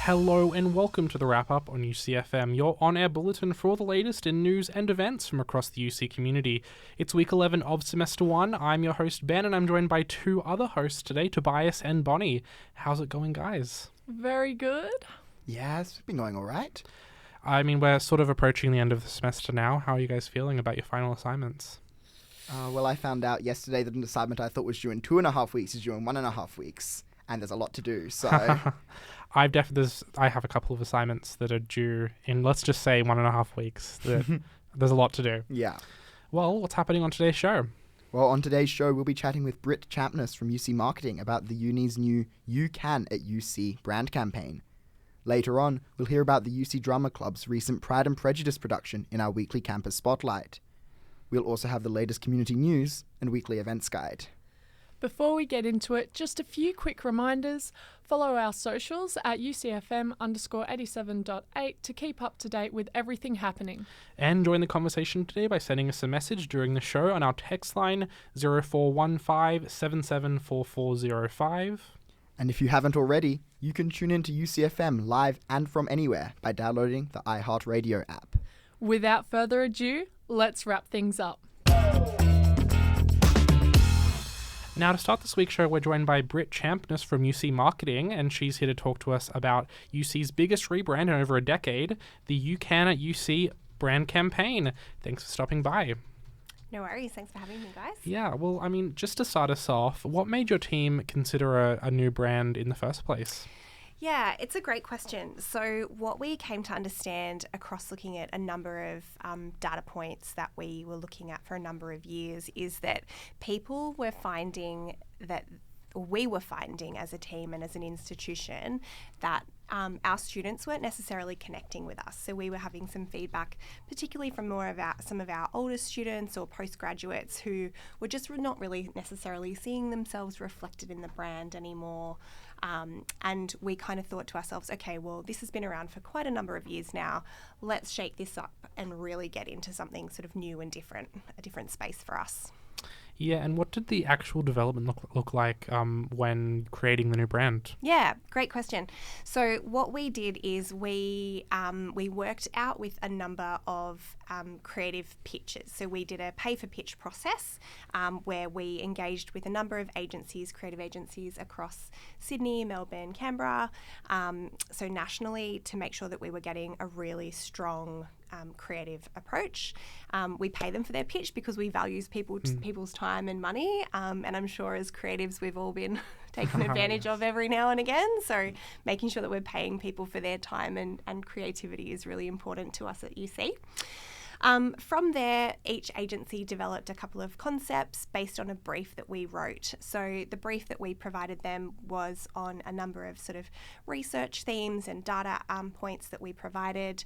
Hello and welcome to the wrap-up on UCFM, your on-air bulletin for all the latest in news and events from across the UC community. It's week 11 of Semester 1. I'm your host, Ben, and I'm joined by two other hosts today, Tobias and Bonnie. How's it going, guys? Very good. Yeah, it's been going all right. I mean, we're sort of approaching the end of the semester now. How are you guys feeling about your final assignments? Well, I found out yesterday that an assignment I thought was due in 2.5 weeks is due in 1.5 weeks, and there's a lot to do, so... I have a couple of assignments that are due in, let's just say, 1.5 weeks. There's a lot to do. Yeah. Well, what's happening on today's show? Well, on today's show, we'll be chatting with Brit Champness from UC Marketing about the uni's new You Can at UC brand campaign. Later on, we'll hear about the UC Drama Club's recent Pride and Prejudice production in our weekly campus spotlight. We'll also have the latest community news and weekly events guide. Before we get into it, just a few quick reminders. Follow our socials at UCFM_87.8 to keep up to date with everything happening. And join the conversation today by sending us a message during the show on our text line 0415 774405. And if you haven't already, you can tune in to UCFM live and from anywhere by downloading the iHeartRadio app. Without further ado, let's wrap things up. Now, to start this week's show, we're joined by Brit Champness from UC Marketing, and she's here to talk to us about UC's biggest rebrand in over a decade, the You Can at UC brand campaign. Thanks for stopping by. No worries. Thanks for having me, guys. Yeah, well, I mean, just to start us off, what made your team consider a new brand in the first place? Yeah, it's a great question. So what we came to understand across looking at a number of data points that we were looking at for a number of years is that people were finding that we were finding as a team and as an institution that our students weren't necessarily connecting with us. So we were having some feedback, particularly from some of our older students or postgraduates who were just not really necessarily seeing themselves reflected in the brand anymore. And we kind of thought to ourselves, okay, well, this has been around for quite a number of years now. Let's shake this up and really get into something sort of new and different, a different space for us. Yeah, and what did the actual development look like when creating the new brand? Yeah, great question. So what we did is we worked out with a number of creative pitches. So we did a pay-for-pitch process where we engaged with a number of agencies, creative agencies across Sydney, Melbourne, Canberra, so nationally, to make sure that we were getting a really strong creative approach. We pay them for their pitch because we value people's time and money, and I'm sure as creatives we've all been taken advantage of every now and again, so making sure that we're paying people for their time and creativity is really important to us at UC. From there, each agency developed a couple of concepts based on a brief that we wrote. So the brief that we provided them was on a number of sort of research themes and data points that we provided.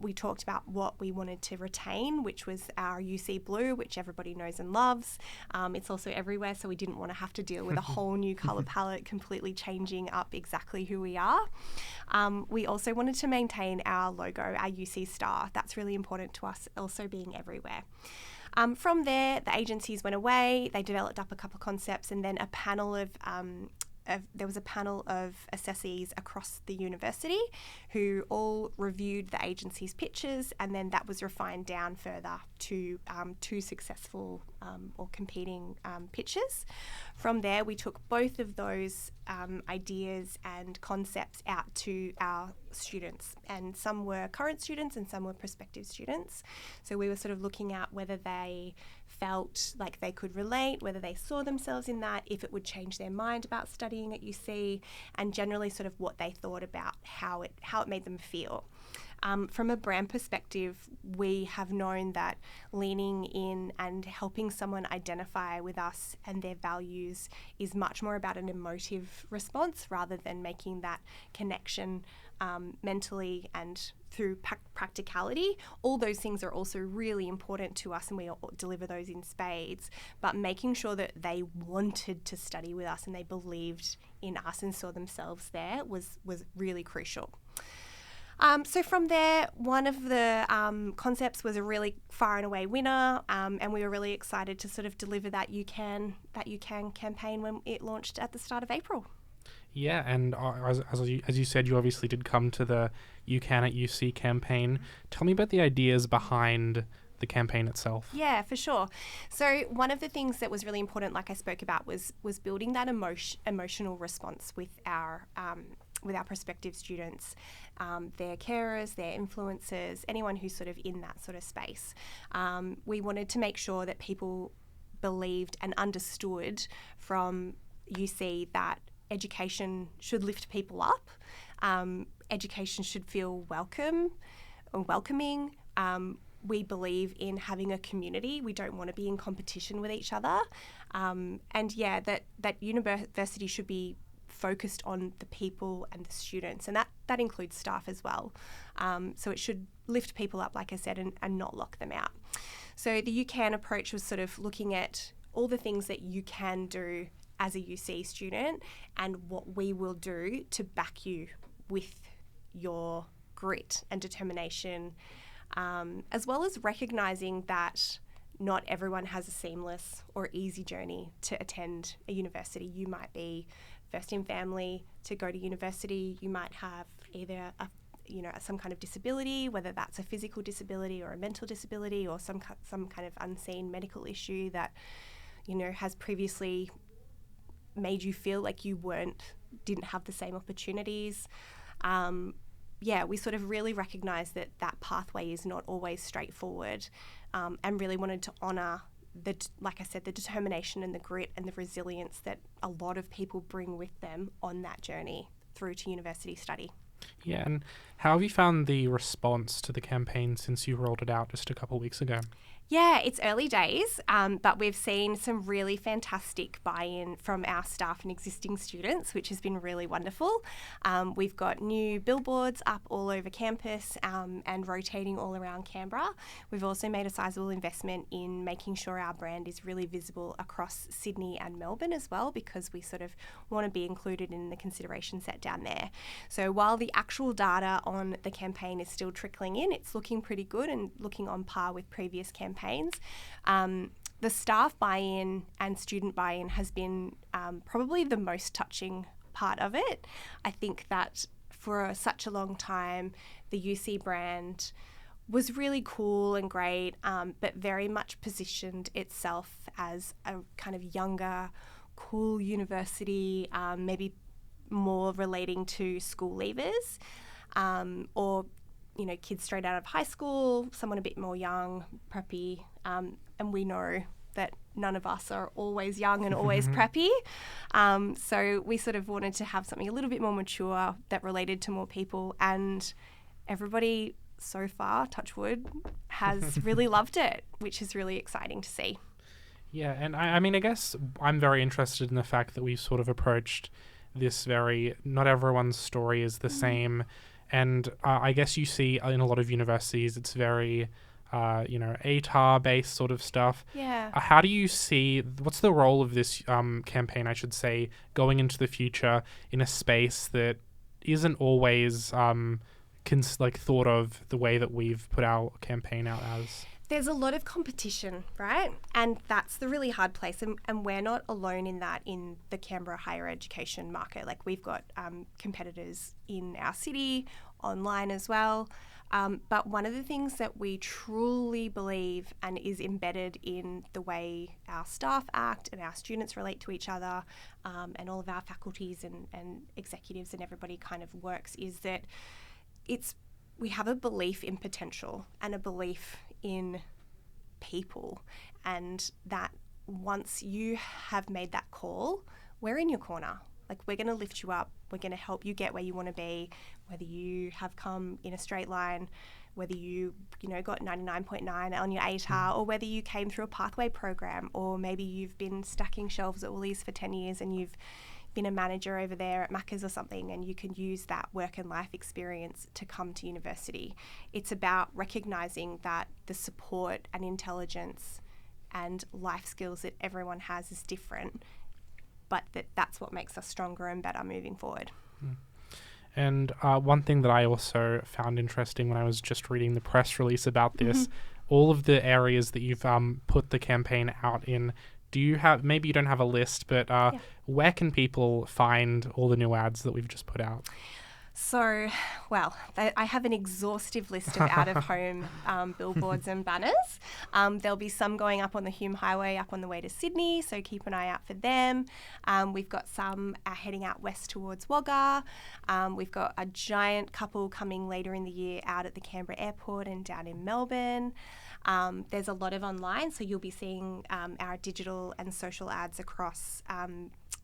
We talked about what we wanted to retain, which was our UC blue, which everybody knows and loves. It's also everywhere, so we didn't want to have to deal with a whole new colour palette completely changing up exactly who we are. We also wanted to maintain our logo, our UC star. That's really important to us, also being everywhere. From there, the agencies went away, they developed up a couple of concepts, and then there was a panel of assessees across the university who all reviewed the agency's pitches, and then that was refined down further to two successful or competing pitches. From there, we took both of those ideas and concepts out to our students, and some were current students and some were prospective students. So we were sort of looking at whether they felt like they could relate, whether they saw themselves in that, if it would change their mind about studying at UC, and generally sort of what they thought about how it made them feel. From a brand perspective, we have known that leaning in and helping someone identify with us and their values is much more about an emotive response rather than making that connection mentally and through practicality. All those things are also really important to us, and we deliver those in spades, but making sure that they wanted to study with us and they believed in us and saw themselves there was really crucial. So from there, one of the concepts was a really far and away winner, and we were really excited to sort of deliver that You Can campaign when it launched at the start of April. Yeah, and as you said, you obviously did come to the You Can at UC campaign. Tell me about the ideas behind the campaign itself. Yeah, for sure. So one of the things that was really important, like I spoke about, was building that emotional response with our prospective students, their carers, their influencers, anyone who's sort of in that sort of space. We wanted to make sure that people believed and understood from UC that education should lift people up. Education should feel welcoming. We believe in having a community. We don't want to be in competition with each other. That university should be focused on the people and the students, and that includes staff as well. So it should lift people up, like I said, and not lock them out. So the You Can approach was sort of looking at all the things that you can do as a UC student and what we will do to back you with your grit and determination, as well as recognising that not everyone has a seamless or easy journey to attend a university. You might be first in family to go to university. You might have either some kind of disability, whether that's a physical disability or a mental disability or some kind of unseen medical issue that has previously made you feel like you didn't have the same opportunities. We sort of really recognise that pathway is not always straightforward, and really wanted to honour like I said, the determination and the grit and the resilience that a lot of people bring with them on that journey through to university study. Yeah, and how have you found the response to the campaign since you rolled it out just a couple of weeks ago? Yeah, it's early days, but we've seen some really fantastic buy-in from our staff and existing students, which has been really wonderful. We've got new billboards up all over campus and rotating all around Canberra. We've also made a sizable investment in making sure our brand is really visible across Sydney and Melbourne as well, because we sort of want to be included in the consideration set down there. So while the actual data on the campaign is still trickling in, it's looking pretty good and looking on par with previous campaigns. The staff buy-in and student buy-in has been probably the most touching part of it. I think that for such a long time, the UC brand was really cool and great, but very much positioned itself as a kind of younger, cool university, maybe more relating to school leavers, or kids straight out of high school, someone a bit more young, preppy, and we know that none of us are always young and always preppy. So we sort of wanted to have something a little bit more mature that related to more people, and everybody so far, touch wood, has really loved it, which is really exciting to see. Yeah, and I mean, I guess I'm very interested in the fact that we've sort of approached this not everyone's story is the same. And I guess you see in a lot of universities, it's very, ATAR-based sort of stuff. Yeah. How do you see, what's the role of this campaign, I should say, going into the future in a space that isn't always thought of the way that we've put our campaign out as? There's a lot of competition, right? And that's the really hard place. And we're not alone in that in the Canberra higher education market. Like, we've got competitors in our city, online as well. But one of the things that we truly believe and is embedded in the way our staff act and our students relate to each other, and all of our faculties and executives and everybody kind of works, is that we have a belief in potential and a belief in people, and that once you have made that call, we're in your corner. Like, we're going to lift you up. We're going to help you get where you want to be, whether you have come in a straight line, whether you got 99.9 on your ATAR, or whether you came through a pathway program, or maybe you've been stacking shelves at Woolies for 10 years and you've been a manager over there at Macca's or something, and you can use that work and life experience to come to university. It's about recognising that the support and intelligence and life skills that everyone has is different, but that's what makes us stronger and better moving forward. And one thing that I also found interesting when I was just reading the press release about this, all of the areas that you've put the campaign out in do you have, maybe you don't have a list, but where can people find all the new ads that we've just put out? So, well, I have an exhaustive list of out-of-home billboards and banners. There'll be some going up on the Hume Highway up on the way to Sydney, so keep an eye out for them. We've got some heading out west towards Wagga. We've got a giant couple coming later in the year out at the Canberra Airport and down in Melbourne. There's a lot of online, so you'll be seeing our digital and social ads across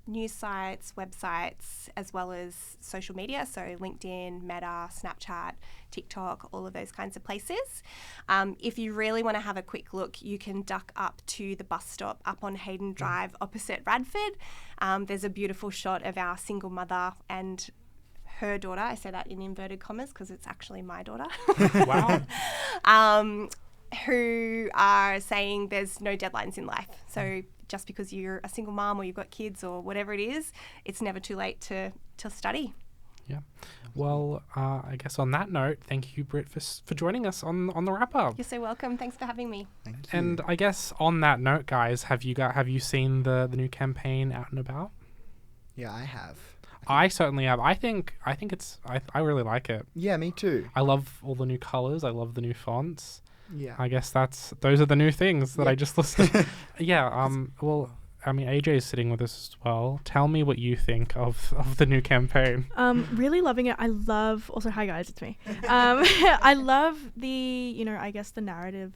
news sites, websites, as well as social media, so LinkedIn, Meta, Snapchat, TikTok, all of those kinds of places. If you really want to have a quick look, you can duck up to the bus stop up on Hayden Drive opposite Radford. There's a beautiful shot of our single mother and her daughter. I say that in inverted commas because it's actually my daughter. Wow. Who are saying there's no deadlines in life. So just because you're a single mom or you've got kids or whatever it is, it's never too late to study. Yeah. Well, I guess on that note, thank you, Brit, for joining us on the wrap up. You're so welcome. Thanks for having me. Thank you. And I guess on that note, guys, have you seen the new campaign out and about? Yeah, I have. I certainly have. I think I really like it. Yeah, me too. I love all the new colors. I love the new fonts. Yeah. I guess those are the new things that I just listed. Yeah. Well, I mean, AJ is sitting with us as well. Tell me what you think of the new campaign. Really loving it. I love. Also, hi guys, it's me. I love the I guess the narrative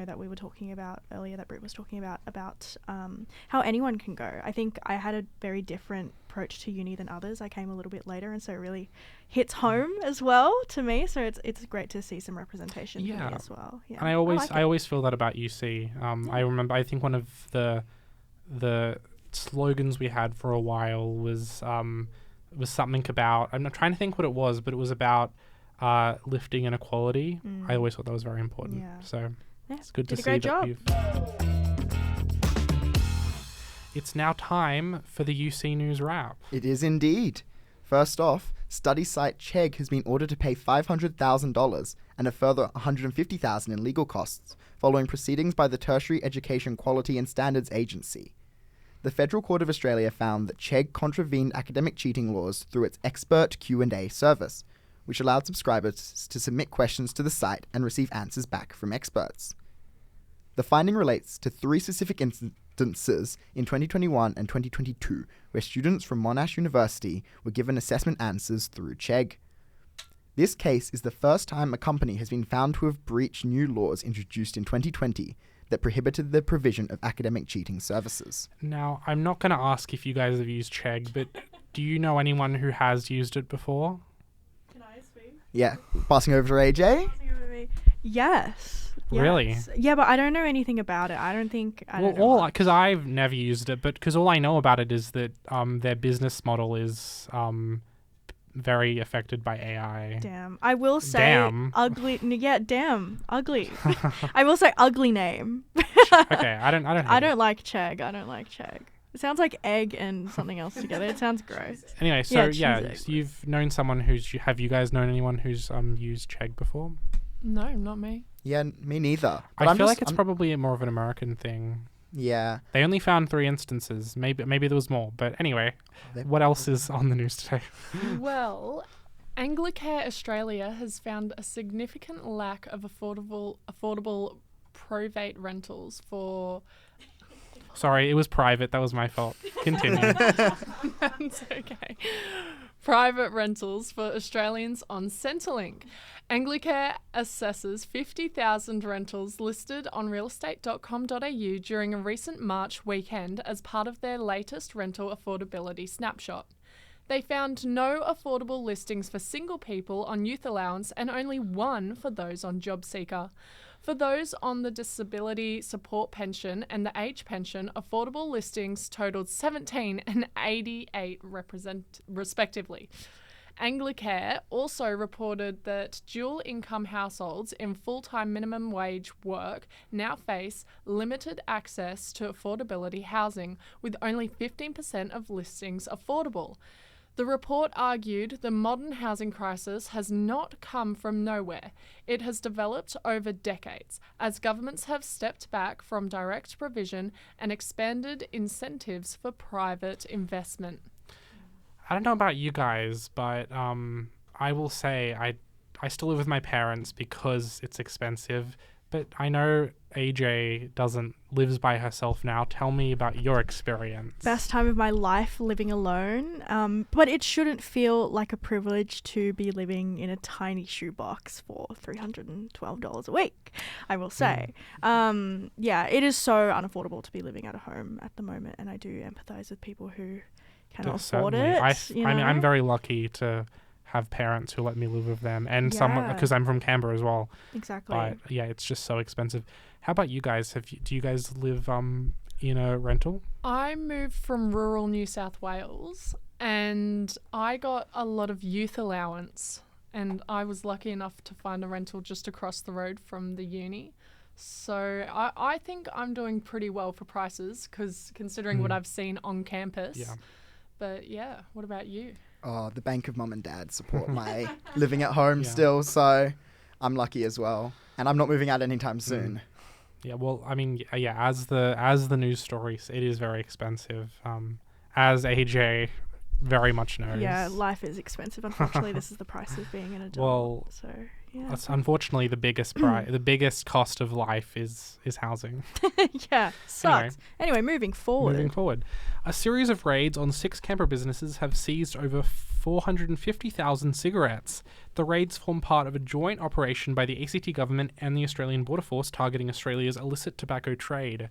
that we were talking about earlier, that Brit was talking about how anyone can go. I think I had a very different approach to uni than others. I came a little bit later, and so it really hits home as well to me. So it's great to see some representation for me as well. Yeah, and I always feel that about UC. I remember. I think one of the slogans we had for a while was something about. I'm not trying to think what it was, but it was about lifting inequality. I always thought that was very important. Yeah. So. Yeah, It's good to see great that job. It's now time for the UC News Wrap. It is indeed. First off, study site Chegg has been ordered to pay $500,000 and a further $150,000 in legal costs following proceedings by the Tertiary Education Quality and Standards Agency. The Federal Court of Australia found that Chegg contravened academic cheating laws through its expert Q&A service, which allowed subscribers to submit questions to the site and receive answers back from experts. The finding relates to 3 specific instances in 2021 and 2022 where students from Monash University were given assessment answers through Chegg. This case is the first time a company has been found to have breached new laws introduced in 2020 that prohibited the provision of academic cheating services. Now, I'm not going to ask if you guys have used Chegg, but do you know anyone who has used it before? Can I speak? Yeah, passing over to AJ. Yes. Really? Yeah, but I don't know anything about it. I don't know. Well, because I've never used it, but because all I know about it is that their business model is very affected by AI. Damn. I will say Damn. ugly. Yeah, damn. Ugly. I will say ugly name. Okay, I don't like Chegg. I don't like Chegg. It sounds like egg and something else together. It sounds gross. Anyway, so cheese egg. so you've known someone have you guys known anyone who's used Chegg before? No, not me. Yeah, me neither. But I feel like it's probably more of an American thing. Yeah. They only found 3 instances. Maybe there was more. But anyway, what else is on the news today? Well, Anglicare Australia has found a significant lack of affordable private rentals for... Sorry, it was private. That was my fault. Continue. That's okay. Private rentals for Australians on Centrelink. Anglicare assesses 50,000 rentals listed on realestate.com.au during a recent March weekend as part of their latest rental affordability snapshot. They found no affordable listings for single people on youth allowance and only 1 for those on job seeker. For those on the disability support pension and the age pension, affordable listings totaled 17 and 88 respectively. Anglicare also reported that dual income households in full-time minimum wage work now face limited access to affordability housing, with only 15% of listings affordable. The report argued the modern housing crisis has not come from nowhere. It has developed over decades as governments have stepped back from direct provision and expanded incentives for private investment. I don't know about you guys, but I will say I still live with my parents because it's expensive. But I know AJ lives by herself now. Tell me about your experience. Best time of my life living alone. But it shouldn't feel like a privilege to be living in a tiny shoebox for $312 a week, I will say. Yeah, it is so unaffordable to be living at home at the moment, and I do empathise with people who cannot afford Certainly. it. I mean, I'm very lucky to have parents who let me live with them, and someone because I'm from Canberra as well. Exactly. But yeah, it's just so expensive. How about you guys? Do you guys live in a rental? I moved from rural New South Wales and I got a lot of youth allowance, and I was lucky enough to find a rental just across the road from the uni. So I think I'm doing pretty well for prices, because considering what I've seen on campus. Yeah. But yeah, what about you? Oh, the bank of mum and dad support my living at home still, so I'm lucky as well. And I'm not moving out anytime soon. Yeah, well, I mean, yeah, as the news stories, it is very expensive. As AJ very much knows. Yeah, life is expensive. Unfortunately, this is the price of being an adult. Well, so yeah. that's unfortunately the biggest the biggest cost of life is housing. Yeah, sucks. Anyway, moving forward. A series of raids on 6 Canberra businesses have seized over 450,000 cigarettes. The raids form part of a joint operation by the ACT government and the Australian Border Force targeting Australia's illicit tobacco trade.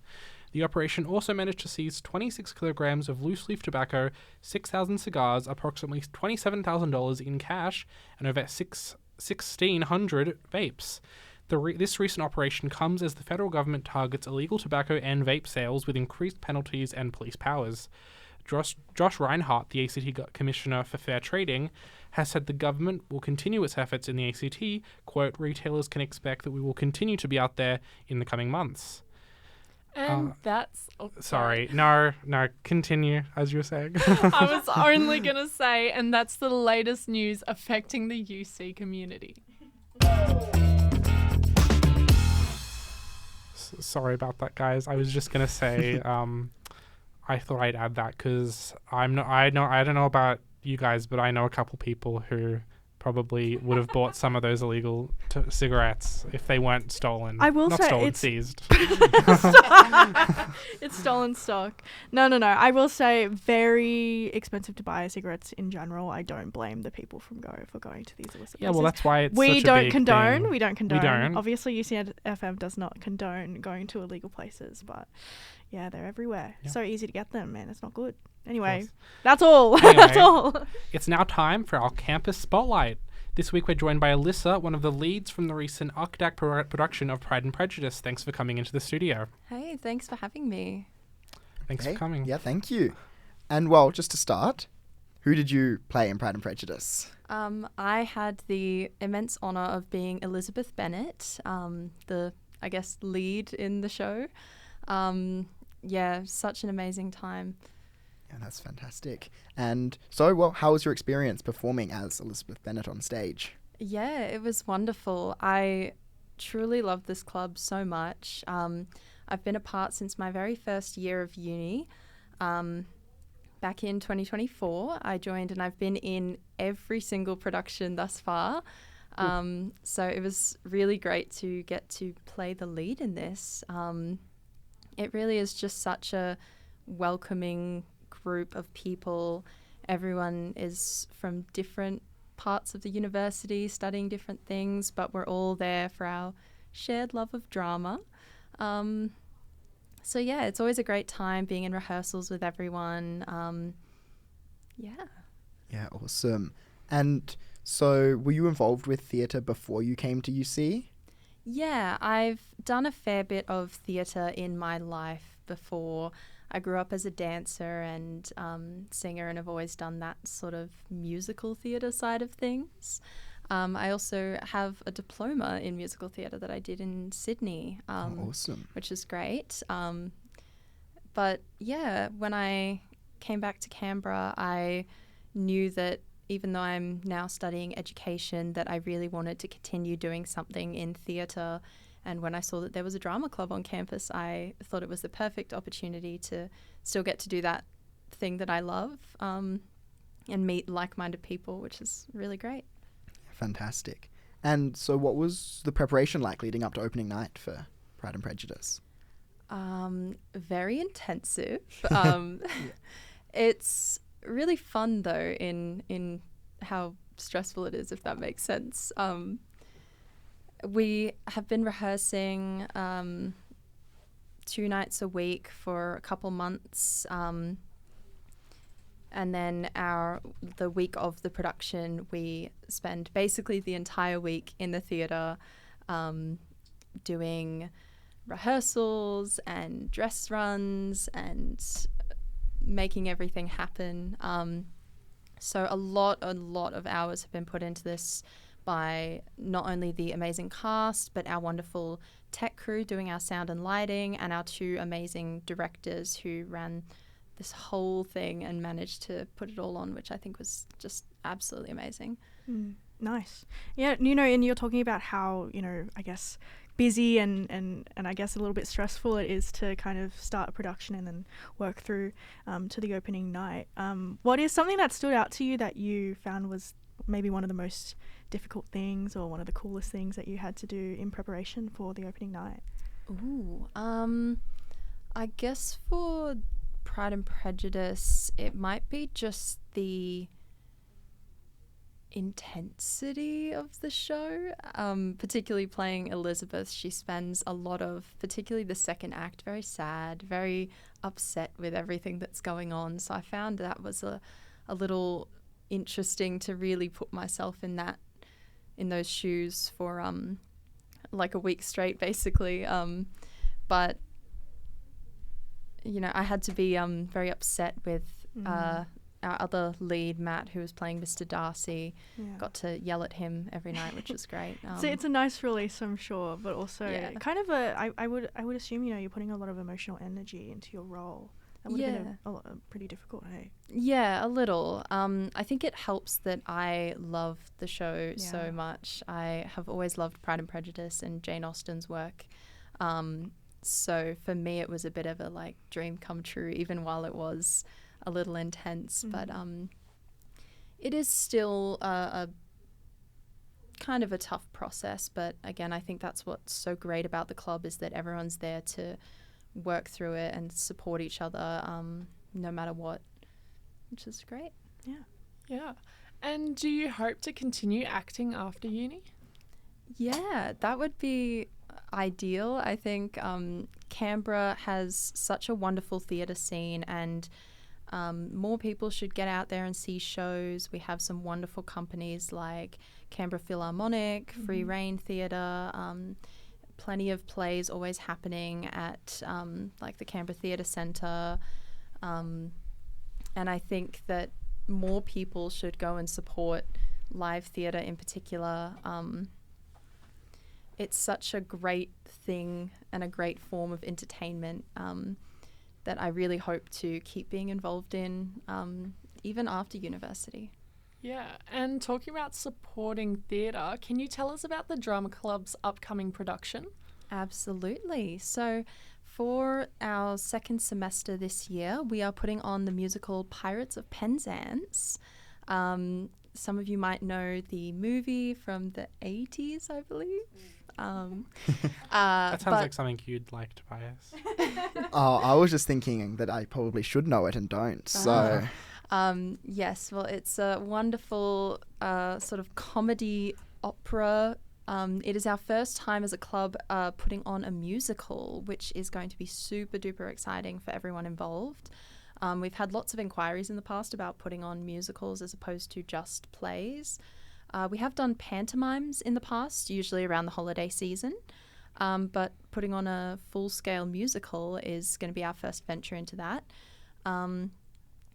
The operation also managed to seize 26 kilograms of loose-leaf tobacco, 6,000 cigars, approximately $27,000 in cash, and over 1,600 vapes. This recent operation comes as the federal government targets illegal tobacco and vape sales with increased penalties and police powers. Josh Reinhardt, the ACT Commissioner for Fair Trading, has said the government will continue its efforts in the ACT. Quote, retailers can expect that we will continue to be out there in the coming months. And that's... Oh, sorry. No, continue, as you were saying. I was only going to say, and that's the latest news affecting the UC community. Sorry about that, guys. I was just going to say... I thought I'd add that because I don't know about you guys, but I know a couple people who probably would have bought some of those illegal cigarettes if they weren't stolen. I will Not say stolen, it's seized. It's stolen stock. No. I will say very expensive to buy cigarettes in general. I don't blame the people for going to these illicit places. Yeah, well, that's why it's we such a don't big condone. thing. We don't condone. We don't. Obviously, UCFM does not condone going to illegal places, but yeah, they're everywhere. Yeah. So easy to get them, man. It's not good. Anyway, Yes. that's all. Anyway. That's all. It's now time for our campus spotlight. This week we're joined by Alyssa, one of the leads from the recent UCDAC production of Pride and Prejudice. Thanks for coming into the studio. Hey, thanks for having me. Thanks for coming. Yeah, thank you. And well, just to start, who did you play in Pride and Prejudice? I had the immense honour of being Elizabeth Bennet, the, I guess, lead in the show. Yeah, such an amazing time. Yeah, that's fantastic. And so, well, how was your experience performing as Elizabeth Bennet on stage? Yeah, it was wonderful. I truly love this club so much. I've been a part since my very first year of uni. Back in 2024, I joined and I've been in every single production thus far. So it was really great to get to play the lead in this. It really is just such a welcoming group of people. Everyone is from different parts of the university studying different things, but we're all there for our shared love of drama. So yeah, it's always a great time being in rehearsals with everyone. Yeah, awesome. And so were you involved with theatre before you came to UC? Yeah, I've done a fair bit of theatre in my life before. I grew up as a dancer and singer, and I've always done that sort of musical theatre side of things. I also have a diploma in musical theatre that I did in Sydney, Awesome. which is great. But yeah, when I came back to Canberra, I knew that even though I'm now studying education, that I really wanted to continue doing something in theatre. And when I saw that there was a drama club on campus, I thought it was the perfect opportunity to still get to do that thing that I love, and meet like-minded people, which is really great. Fantastic. And so what was the preparation like leading up to opening night for Pride and Prejudice? Very intensive. It's really fun though in how stressful it is, if that makes sense. We have been rehearsing 2 nights a week for a couple months, and then the week of the production, we spend basically the entire week in the theatre, doing rehearsals and dress runs and making everything happen. So a lot of hours have been put into this by not only the amazing cast, but our wonderful tech crew doing our sound and lighting, and our 2 amazing directors who ran this whole thing and managed to put it all on, which I think was just absolutely amazing. Nice. Yeah, and you're talking about how, I guess busy and I guess a little bit stressful it is to kind of start a production and then work through to the opening night. What is something that stood out to you that you found was maybe one of the most difficult things or one of the coolest things that you had to do in preparation for the opening night? I guess for Pride and Prejudice, it might be just the intensity of the show, particularly playing Elizabeth. She spends a lot of, particularly the second act, very sad, very upset with everything that's going on. So I found that was a little interesting to really put myself in those shoes for like a week straight, basically. But I had to be very upset with our other lead, Matt, who was playing Mr. Darcy. Got to yell at him every night, which was great. So it's a nice release, I'm sure, but also kind of I would assume you're putting a lot of emotional energy into your role. That would have been pretty difficult, hey? Yeah, a little. I think it helps that I love the show so much. I have always loved Pride and Prejudice and Jane Austen's work. So for me, it was a bit of a dream come true, even while it was a little intense. But it is still a kind of a tough process. But again, I think that's what's so great about the club, is that everyone's there to work through it and support each other, no matter what, which is great. Yeah. And do you hope to continue acting after uni? Yeah, that would be ideal. I think Canberra has such a wonderful theatre scene, and more people should get out there and see shows. We have some wonderful companies like Canberra Philharmonic, Free Rein Theatre, plenty of plays always happening at the Canberra Theatre Centre, and I think that more people should go and support live theatre in particular. It's such a great thing and a great form of entertainment that I really hope to keep being involved in even after university. Yeah, and talking about supporting theatre, can you tell us about the Drama Club's upcoming production? Absolutely. So for our second semester this year, we are putting on the musical Pirates of Penzance. Some of you might know the movie from the 80s, I believe. That sounds like something you'd like, Tobias. I was just thinking that I probably should know it and don't. So, yes, well, it's a wonderful sort of comedy opera. It is our first time as a club putting on a musical, which is going to be super duper exciting for everyone involved. We've had lots of inquiries in the past about putting on musicals as opposed to just plays. We have done pantomimes in the past, usually around the holiday season, but putting on a full-scale musical is going to be our first venture into that.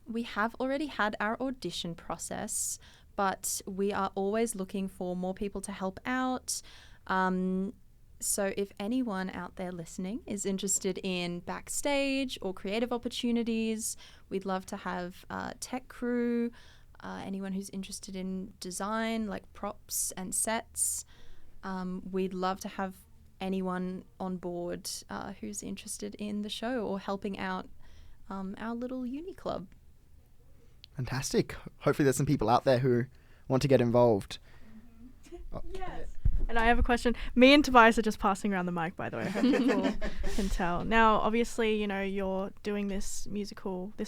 We have already had our audition process, but we are always looking for more people to help out. So if anyone out there listening is interested in backstage or creative opportunities, we'd love to have tech crew, anyone who's interested in design, like props and sets. We'd love to have anyone on board who's interested in the show or helping out our little uni club. Fantastic. Hopefully there's some people out there who want to get involved. Yes. And I have a question. Me and Tobias are just passing around the mic, by the way. I hope people can tell. Now, obviously, you're doing this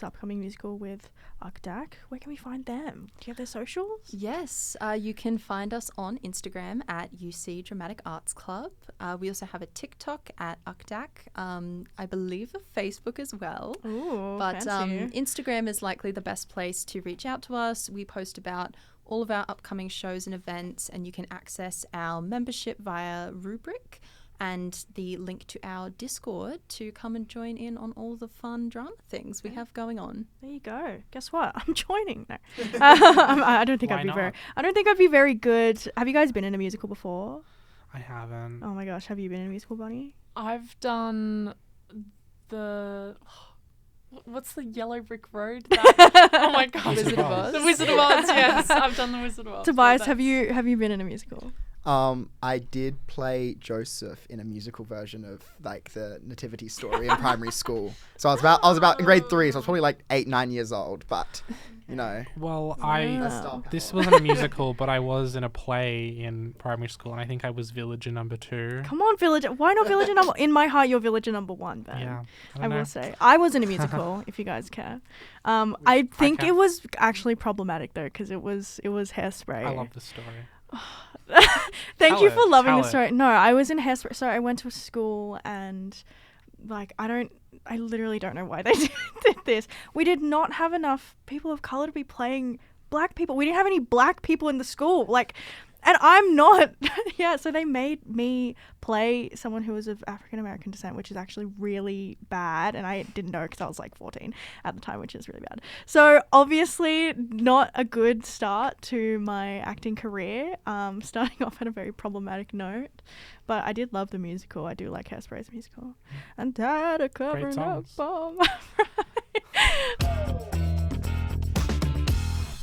upcoming musical with UCDAC. Where can we find them? Do you have their socials? Yes, you can find us on Instagram at UC Dramatic Arts Club. We also have a TikTok at UCDAC. I believe a Facebook as well. Ooh, but fancy. Instagram is likely the best place to reach out to us. We post about all of our upcoming shows and events, and you can access our membership via rubric and the link to our Discord to come and join in on all the fun drama things we have going on. There you go. Guess what? I'm joining. No. I don't think Why I don't think I'd be very good. Have you guys been in a musical before? I haven't. Oh my gosh, have you been in a musical, Bonnie? I've done what's the Yellow Brick Road? Oh my god, Wizard of Oz. The Wizard of Oz. Yes, I've done the Wizard of Oz. Tobias, have you been in a musical? I did play Joseph in a musical version of like the Nativity Story in primary school. So I was about in grade 3, so I was probably like 8-9 years old. But Well, Wow. this wasn't a musical, but I was in a play in primary school, and I think I was villager number 2. Come on, Villager. Why not Villager number? In my heart, you're Villager number 1. Ben. Yeah, I don't know. will say I was in a musical. If you guys care, I think care. it was actually problematic though because it was Hairspray. I love the story. Thank Tell you it, for loving tell the it. story. No, I was in Hairspray. So I went to a school and I literally don't know why they did this. We did not have enough people of color to be playing black people. We didn't have any black people in the school. And I'm not. Yeah, so they made me play someone who was of African American descent, which is actually really bad. And I didn't know because I was like 14 at the time, which is really bad. So obviously not a good start to my acting career, starting off at a very problematic note. But I did love the musical. I do like Hairspray's musical. And Dad are covering up songs. on my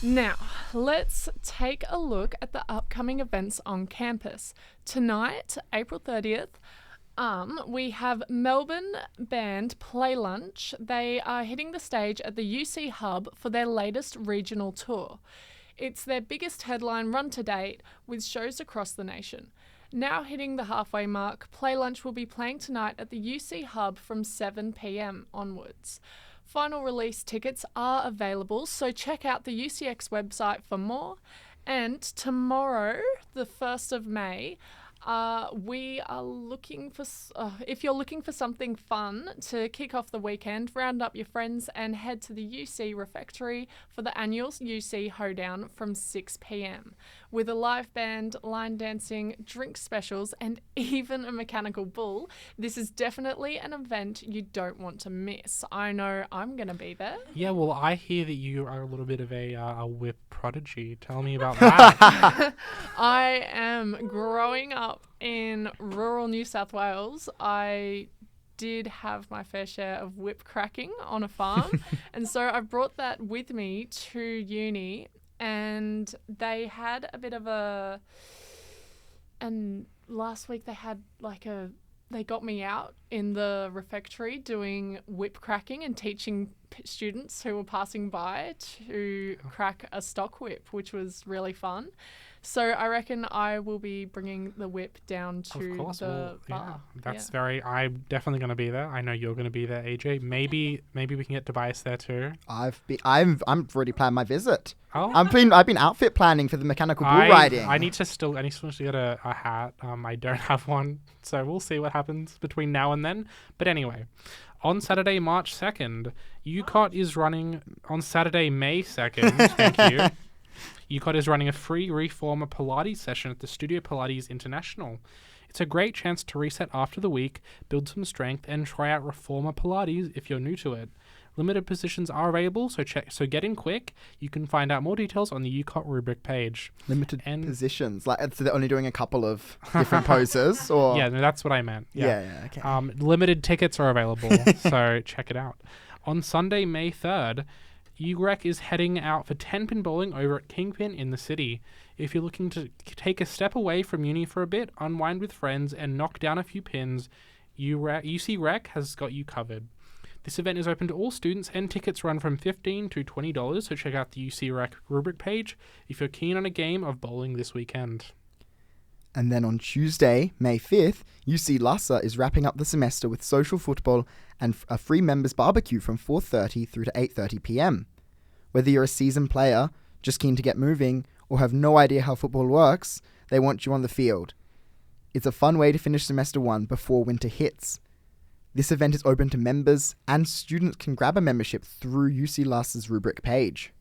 Now, let's take a look at the upcoming events on campus. Tonight, April 30th, we have Melbourne band Play Lunch. They are hitting the stage at the UC Hub for their latest regional tour. It's their biggest headline run to date, with shows across the nation. Now hitting the halfway mark, Play Lunch will be playing tonight at the UC Hub from 7 p.m. onwards. Final release tickets are available, so check out the UCX website for more. And tomorrow, the 1st of May, we are looking for, if you're looking for something fun to kick off the weekend, round up your friends and head to the UC Refectory for the annual UC Hoedown from 6 p.m. With a live band, line dancing, drink specials, and even a mechanical bull, this is definitely an event you don't want to miss. I know I'm going to be there. Yeah, well, I hear that you are a little bit of a whip prodigy. Tell me about that. I am growing up in rural New South Wales. I did have my fair share of whip cracking on a farm, and so I brought that with me to uni, and they had a bit of a, and last week they got me out in the refectory doing whip cracking and teaching students who were passing by to crack a stock whip, which was really fun. So I reckon I will be bringing the whip down to Of course, the bar. I'm definitely going to be there. I know you're going to be there, AJ. Maybe we can get Tobias there too. I'm already planned my visit. Oh, I've been outfit planning for the mechanical bull riding. I need to still get a hat. I don't have one, so we'll see what happens between now and then. But anyway, on Saturday, March 2nd, UCOT is running on Saturday, May 2nd. Thank you. UCOT is running a free Reformer Pilates session at the Studio Pilates International. It's a great chance to reset after the week, build some strength, and try out Reformer Pilates if you're new to it. Limited positions are available, so get in quick. You can find out more details on the UCOT rubric page. Limited positions, so they're only doing a couple of different poses, or Yeah, no, that's what I meant. yeah, okay. Limited tickets are available, so check it out. On Sunday, May 3rd, UREC is heading out for 10-pin bowling over at Kingpin in the city. If you're looking to take a step away from uni for a bit, unwind with friends, and knock down a few pins, UC Rec has got you covered. This event is open to all students and tickets run from $15 to $20, so check out the UC Rec rubric page if you're keen on a game of bowling this weekend. And then on Tuesday, May 5th, UC Lhasa is wrapping up the semester with social football and a free members barbecue from 4:30 through to 8:30 p.m. Whether you're a seasoned player, just keen to get moving, or have no idea how football works, they want you on the field. It's a fun way to finish semester 1 before winter hits. This event is open to members, and students can grab a membership through UC Lhasa's rubric page.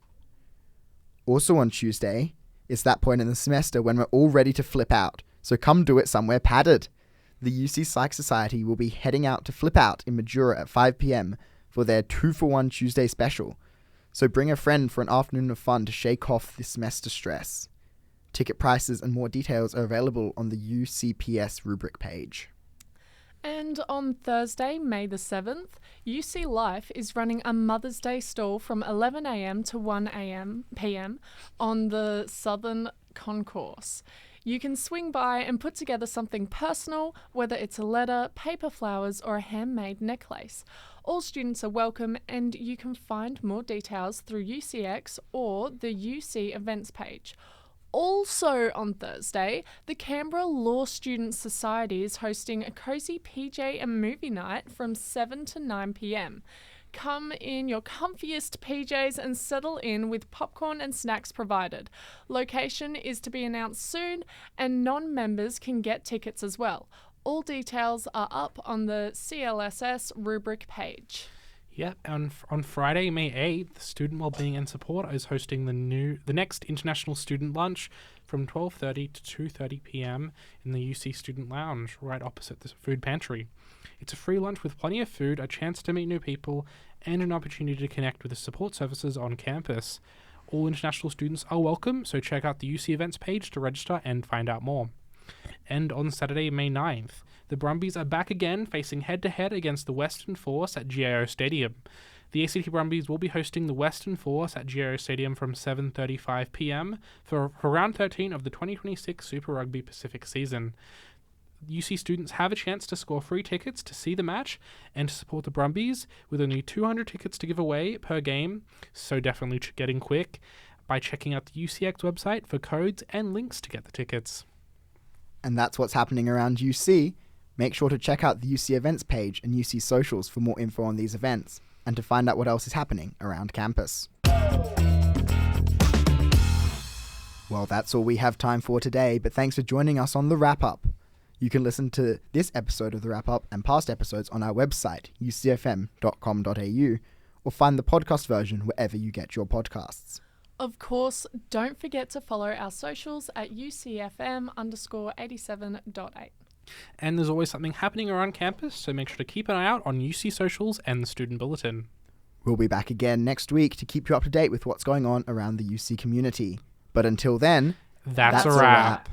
Also on Tuesday, it's that point in the semester when we're all ready to flip out, so come do it somewhere padded. The UC Psych Society will be heading out to Flip Out in Majura at 5 p.m. for their 2-for-1 Tuesday special, so bring a friend for an afternoon of fun to shake off this semester stress. Ticket prices and more details are available on the UCPS rubric page. And on Thursday, May the 7th, UC Life is running a Mother's Day stall from 11 a.m. to 1 p.m. on the Southern Concourse. You can swing by and put together something personal, whether it's a letter, paper flowers, or a handmade necklace. All students are welcome, and you can find more details through UCX or the UC events page. Also on Thursday, the Canberra Law Students Society is hosting a cozy PJ and movie night from 7 to 9 p.m. Come in your comfiest PJs and settle in with popcorn and snacks provided. Location is to be announced soon, and non-members can get tickets as well. All details are up on the CLSS rubric page. Yep, and on Friday, May 8th, Student Wellbeing and Support is hosting the next International Student Lunch from 12:30 to 2:30 p.m. in the UC Student Lounge, right opposite the food pantry. It's a free lunch with plenty of food, a chance to meet new people, and an opportunity to connect with the support services on campus. All international students are welcome, so check out the UC events page to register and find out more. And on Saturday, May 9th, the Brumbies are back again, facing head-to-head against the Western Force at GIO Stadium. The ACT Brumbies will be hosting the Western Force at GIO Stadium from 7:35 p.m. for round 13 of the 2026 Super Rugby Pacific season. UC students have a chance to score free tickets to see the match and to support the Brumbies, with only 200 tickets to give away per game, so definitely get in quick by checking out the UCX website for codes and links to get the tickets. And that's what's happening around UC. Make sure to check out the UC events page and UC socials for more info on these events and to find out what else is happening around campus. Well, that's all we have time for today, but thanks for joining us on The Wrap-Up. You can listen to this episode of The Wrap-Up and past episodes on our website, ucfm.com.au, or find the podcast version wherever you get your podcasts. Of course, don't forget to follow our socials at UCFM_87.8. And there's always something happening around campus, so make sure to keep an eye out on UC socials and the Student Bulletin. We'll be back again next week to keep you up to date with what's going on around the UC community. But until then, that's a wrap.